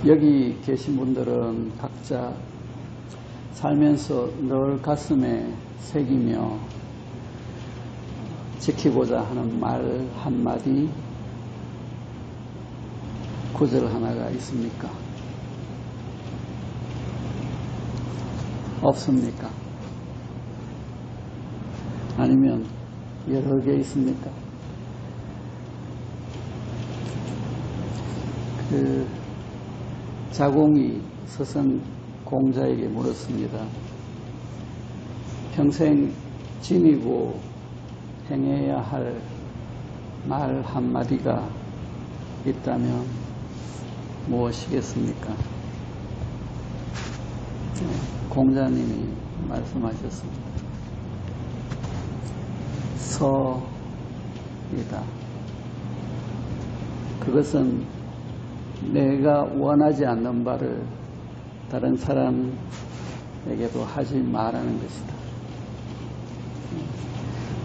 여기 계신 분들은 각자 살면서 늘 가슴에 새기며 지키고자 하는 말 한마디, 구절 하나가 있습니까? 없습니까? 아니면 여러 개 있습니까? 자공이 서선 공자에게 물었습니다. 평생 지니고 행해야 할 말 한마디가 있다면 무엇이겠습니까? 공자님이 말씀하셨습니다. 서이다. 그것은 내가 원하지 않는 바를 다른 사람에게도 하지 말라는 것이다.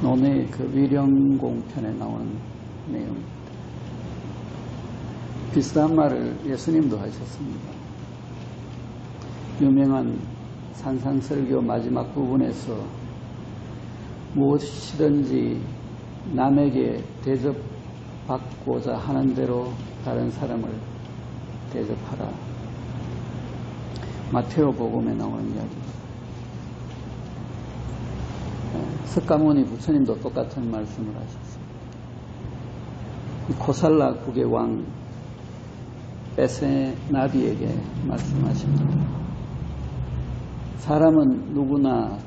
논의 그 위령공편에 나오는 내용입니다. 비슷한 말을 예수님도 하셨습니다. 유명한 산상설교 마지막 부분에서 무엇이든지 남에게 대접받고자 하는 대로 다른 사람을 대접하라. 마테오 복음에 나오는 이야기입니다. 석가모니 부처님도 똑같은 말씀을 하셨습니다. 코살라 국의 왕 에세나비에게 말씀하십니다. 사람은 누구나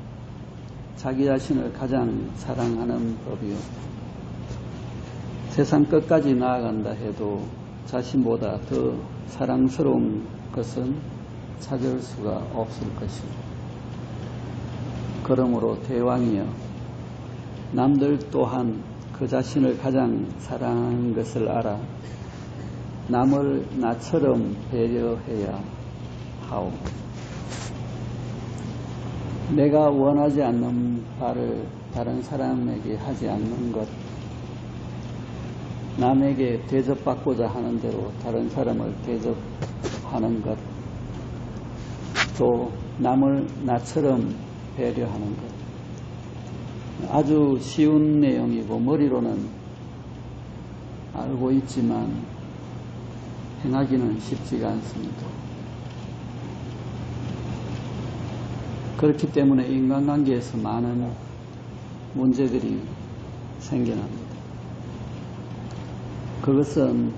자기 자신을 가장 사랑하는 법이요. 세상 끝까지 나아간다 해도 자신보다 더 사랑스러운 것은 찾을 수가 없을 것이고, 그러므로 대왕이여, 남들 또한 그 자신을 가장 사랑하는 것을 알아 남을 나처럼 배려해야 하오. 내가 원하지 않는 바를 다른 사람에게 하지 않는 것, 남에게 대접받고자 하는 대로 다른 사람을 대접하는 것, 또 남을 나처럼 배려하는 것. 아주 쉬운 내용이고 머리로는 알고 있지만 행하기는 쉽지가 않습니다. 그렇기 때문에 인간관계에서 많은 문제들이 생겨납니다. 그것은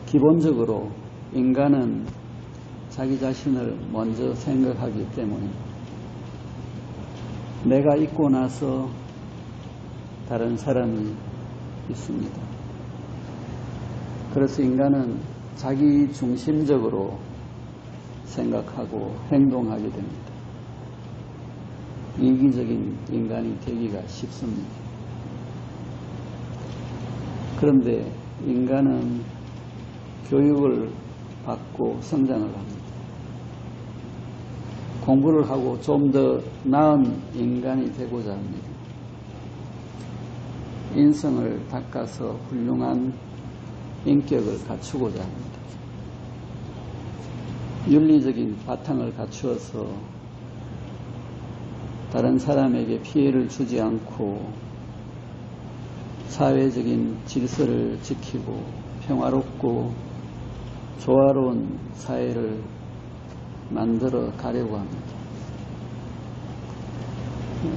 기본적으로 인간은 자기 자신을 먼저 생각하기 때문입니다. 내가 있고 나서 다른 사람이 있습니다. 그래서 인간은 자기 중심적으로 생각하고 행동하게 됩니다. 이기적인 인간이 되기가 쉽습니다. 그런데 인간은 교육을 받고 성장을 합니다. 공부를 하고 좀 더 나은 인간이 되고자 합니다. 인성을 닦아서 훌륭한 인격을 갖추고자 합니다. 윤리적인 바탕을 갖추어서 다른 사람에게 피해를 주지 않고 사회적인 질서를 지키고 평화롭고 조화로운 사회를 만들어 가려고 합니다.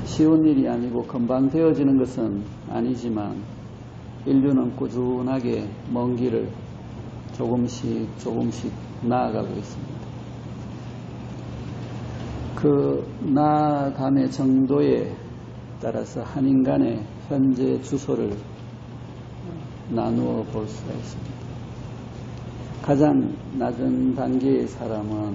쉬운 일이 아니고 금방 되어지는 것은 아니지만 인류는 꾸준하게 먼 길을 조금씩 나아가고 있습니다. 그 나아감의 정도에 따라서 한 인간의 현재 주소를 나누어 볼 수가 있습니다. 가장 낮은 단계의 사람은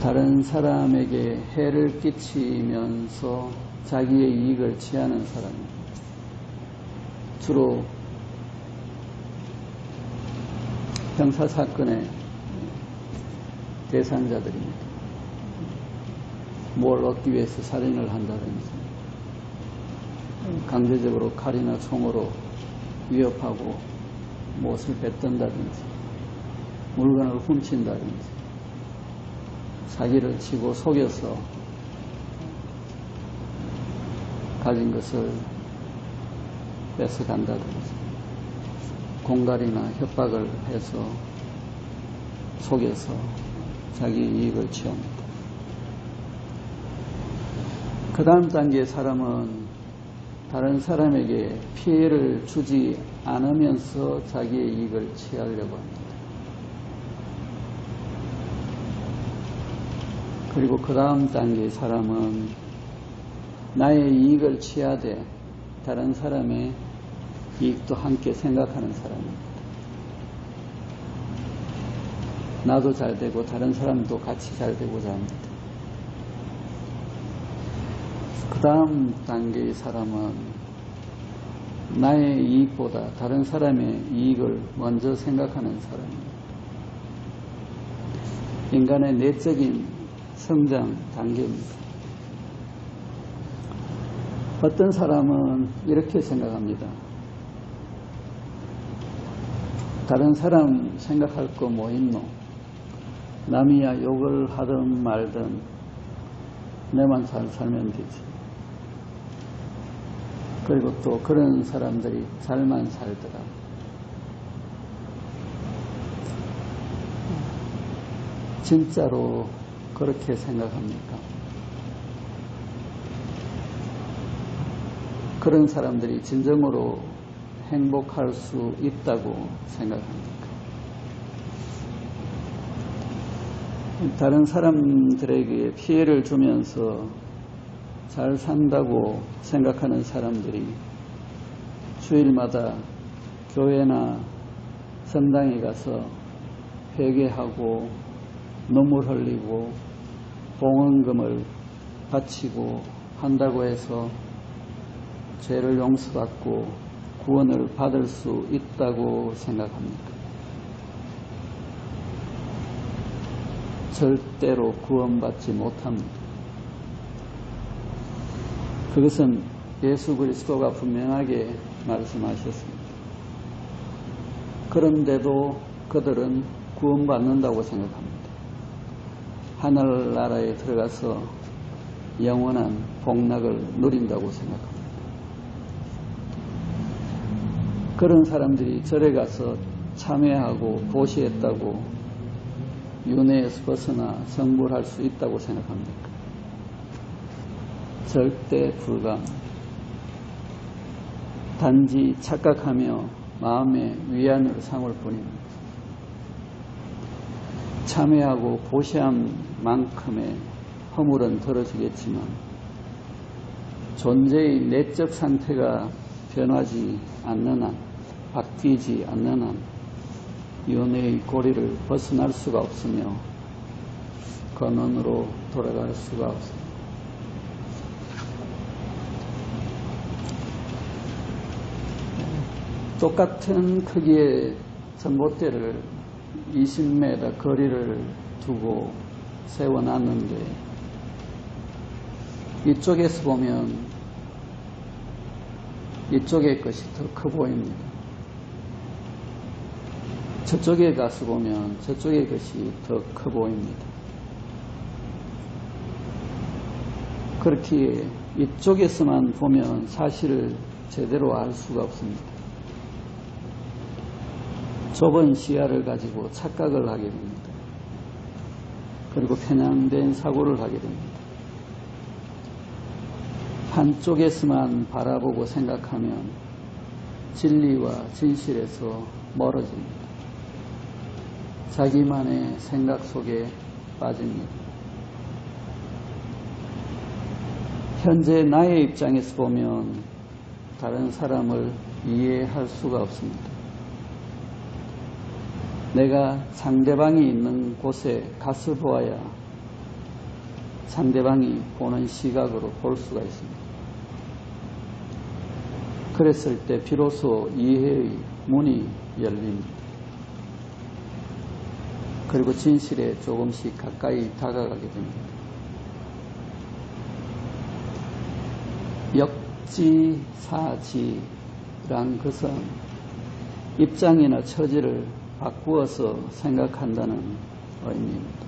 다른 사람에게 해를 끼치면서 자기의 이익을 취하는 사람입니다. 주로 형사사건의 대상자들입니다. 뭘 얻기 위해서 살인을 한다든지 강제적으로 칼이나 총으로 위협하고 못을 뱉든다든지 물건을 훔친다든지 사기를 치고 속여서 가진 것을 뺏어간다든지 공갈이나 협박을 해서 속여서 자기 이익을 취합니다. 그 다음 단계의 사람은 다른 사람에게 피해를 주지 않으면서 자기의 이익을 취하려고 합니다. 그리고 그 다음 단계의 사람은 나의 이익을 취하되 다른 사람의 이익도 함께 생각하는 사람입니다. 나도 잘 되고 다른 사람도 같이 잘 되고자 합니다. 그 다음 단계의 사람은 나의 이익보다 다른 사람의 이익을 먼저 생각하는 사람입니다. 인간의 내적인 성장 단계입니다. 어떤 사람은 이렇게 생각합니다. 다른 사람 생각할 거 뭐 있노? 남이야 욕을 하든 말든 내만 잘 살면 되지. 그리고 또 그런 사람들이 잘만 살더라. 진짜로 그렇게 생각합니까? 그런 사람들이 진정으로 행복할 수 있다고 생각합니까? 다른 사람들에게 피해를 주면서 잘 산다고 생각하는 사람들이 주일마다 교회나 성당에 가서 회개하고 눈물 흘리고 봉헌금을 바치고 한다고 해서 죄를 용서받고 구원을 받을 수 있다고 생각합니까? 절대로 구원받지 못합니다. 그것은 예수 그리스도가 분명하게 말씀하셨습니다. 그런데도 그들은 구원받는다고 생각합니다. 하늘나라에 들어가서 영원한 복락을 누린다고 생각합니다. 그런 사람들이 절에 가서 참회하고 보시했다고 윤회에서 벗어나 성불할 수 있다고 생각합니까? 절대 불가합니다. 단지 착각하며 마음의 위안을 삼을 뿐입니다. 참회하고 보시한 만큼의 허물은 덜어지겠지만 존재의 내적 상태가 변하지 않는 한, 바뀌지 않는 한 윤회의 고리를 벗어날 수가 없으며 근원으로 돌아갈 수가 없습니다. 똑같은 크기의 전봇대를 20m 거리를 두고 세워놨는데 이쪽에서 보면 이쪽의 것이 더 커 보입니다. 저쪽에 가서 보면 저쪽의 것이 더 커 보입니다. 그렇게 이쪽에서만 보면 사실을 제대로 알 수가 없습니다. 좁은 시야를 가지고 착각을 하게 됩니다. 그리고 편향된 사고를 하게 됩니다. 한쪽에서만 바라보고 생각하면 진리와 진실에서 멀어집니다. 자기만의 생각 속에 빠집니다. 현재 나의 입장에서 보면 다른 사람을 이해할 수가 없습니다. 내가 상대방이 있는 곳에 가서 보아야 상대방이 보는 시각으로 볼 수가 있습니다. 그랬을 때 비로소 이해의 문이 열립니다. 그리고 진실에 조금씩 가까이 다가가게 됩니다. 역지사지란 것은 입장이나 처지를 바꾸어서 생각한다는 의미입니다.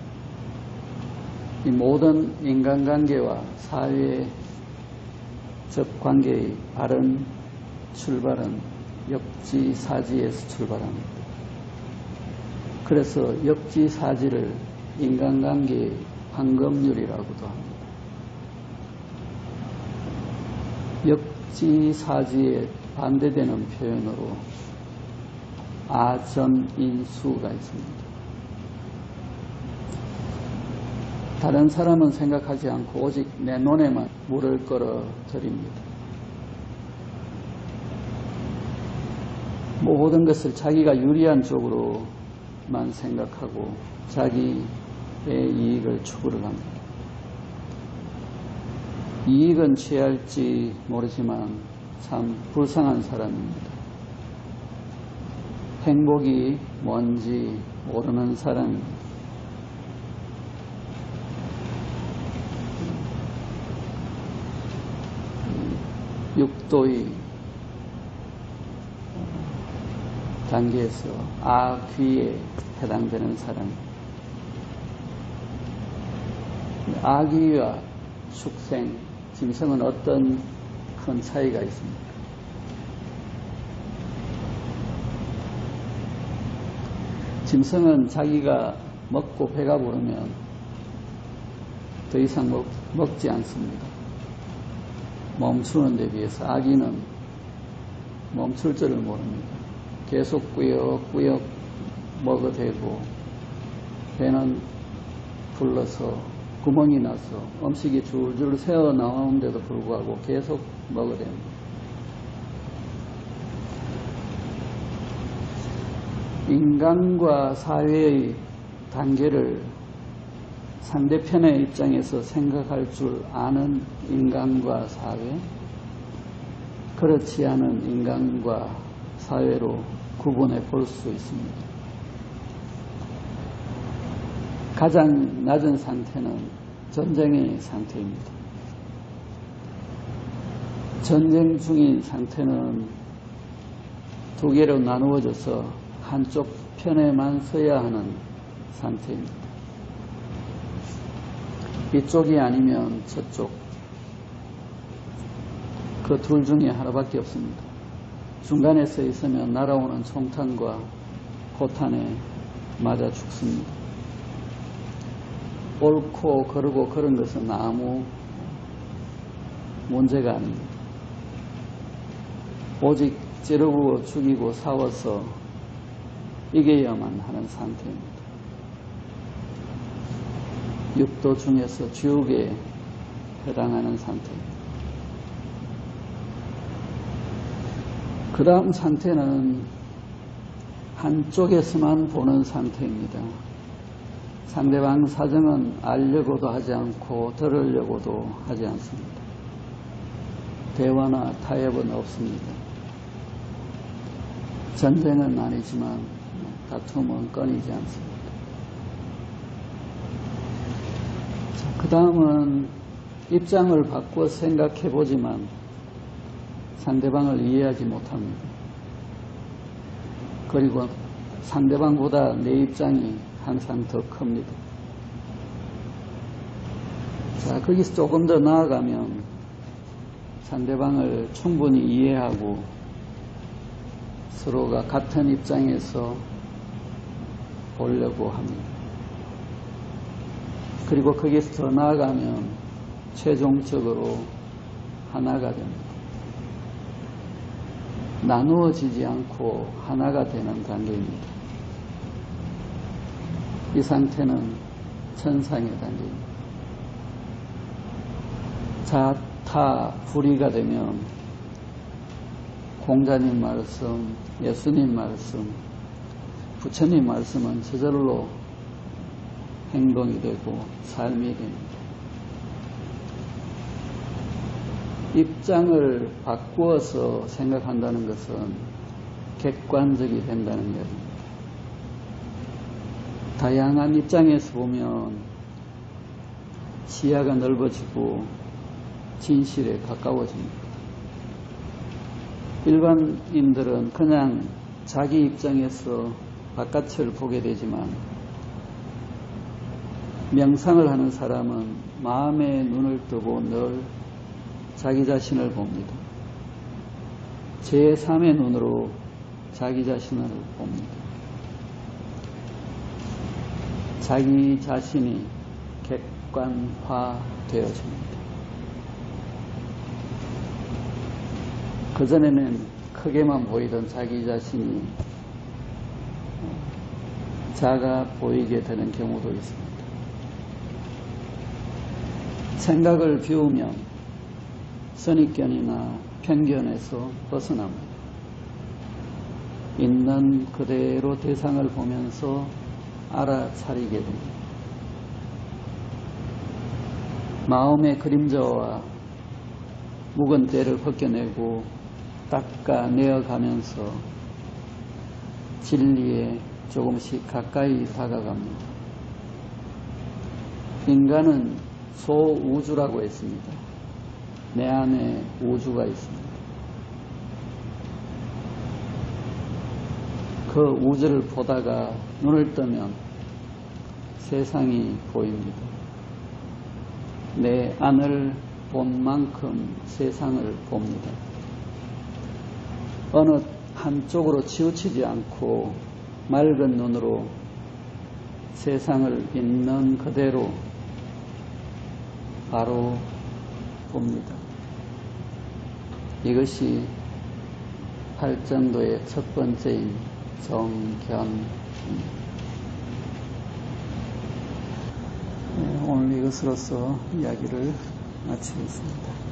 이 모든 인간관계와 사회적 관계의 바른 출발은 역지사지에서 출발합니다. 그래서 역지사지를 인간관계의 황금률이라고도 합니다. 역지사지에 반대되는 표현으로 아전인수가 있습니다. 다른 사람은 생각하지 않고 오직 내 눈에만 물을 끌어들입니다. 모든 것을 자기가 유리한 쪽으로만 생각하고 자기의 이익을 추구를 합니다. 이익은 취할지 모르지만 참 불쌍한 사람입니다. 행복이 뭔지 모르는 사람입니다. 육도의 단계에서 아귀에 해당되는 사람. 아귀와 축생, 짐승은 어떤 큰 차이가 있습니까? 짐승은 자기가 먹고 배가 부르면 더 이상 먹지 않습니다. 멈추는 데 비해서 아기는 멈출 줄을 모릅니다. 계속 꾸역꾸역 먹어대고 배는 불러서 구멍이 나서 음식이 줄줄 새어 나오는데도 불구하고 계속 먹어댑니다. 인간과 사회의 단계를 상대편의 입장에서 생각할 줄 아는 인간과 사회, 그렇지 않은 인간과 사회로 구분해 볼 수 있습니다. 가장 낮은 상태는 전쟁의 상태입니다. 전쟁 중인 상태는 두 개로 나누어져서 한쪽 편에만 서야 하는 상태입니다. 이쪽이 아니면 저쪽, 그 둘 중에 하나밖에 없습니다. 중간에 서 있으면 날아오는 총탄과 포탄에 맞아 죽습니다. 옳고 그르고 그런 것은 아무 문제가 아닙니다. 오직 찌르고 죽이고 싸워서 이겨야만 하는 상태입니다. 육도 중에서 지옥에 해당하는 상태입니다. 그 다음 상태는 한쪽에서만 보는 상태입니다. 상대방 사정은 알려고도 하지 않고 들으려고도 하지 않습니다. 대화나 타협은 없습니다. 전쟁은 아니지만 다툼은 끊이지 않습니다. 그 다음은 입장을 바꾸어 생각해보지만 상대방을 이해하지 못합니다. 그리고 상대방보다 내 입장이 항상 더 큽니다. 자, 거기서 조금 더 나아가면 상대방을 충분히 이해하고 서로가 같은 입장에서 보려고 합니다. 그리고 거기서 더 나아가면 최종적으로 하나가 됩니다. 나누어지지 않고 하나가 되는 단계입니다. 이 상태는 천상의 단계입니다. 자타 불이가 되면 공자님 말씀, 예수님 말씀, 부처님 말씀은 저절로 행동이 되고 삶이 됩니다. 입장을 바꾸어서 생각한다는 것은 객관적이 된다는 것입니다. 다양한 입장에서 보면 시야가 넓어지고 진실에 가까워집니다. 일반인들은 그냥 자기 입장에서 바깥을 보게 되지만 명상을 하는 사람은 마음의 눈을 뜨고 늘 자기 자신을 봅니다. 제3의 눈으로 자기 자신을 봅니다. 자기 자신이 객관화되어집니다. 그전에는 크게만 보이던 자기 자신이 작아 보이게 되는 경우도 있습니다. 생각을 비우면 선입견이나 편견에서 벗어납니다. 있는 그대로 대상을 보면서 알아차리게 됩니다. 마음의 그림자와 묵은 때를 벗겨내고 닦아내어 가면서 진리에 조금씩 가까이 다가갑니다. 인간은 소우주라고 했습니다. 내 안에 우주가 있습니다. 그 우주를 보다가 눈을 뜨면 세상이 보입니다. 내 안을 본 만큼 세상을 봅니다. 어느 한쪽으로 치우치지 않고 맑은 눈으로 세상을 있는 그대로 바로 봅니다. 이것이 팔전도의 첫 번째인 정견입니다. 오늘 이것으로서 이야기를 마치겠습니다.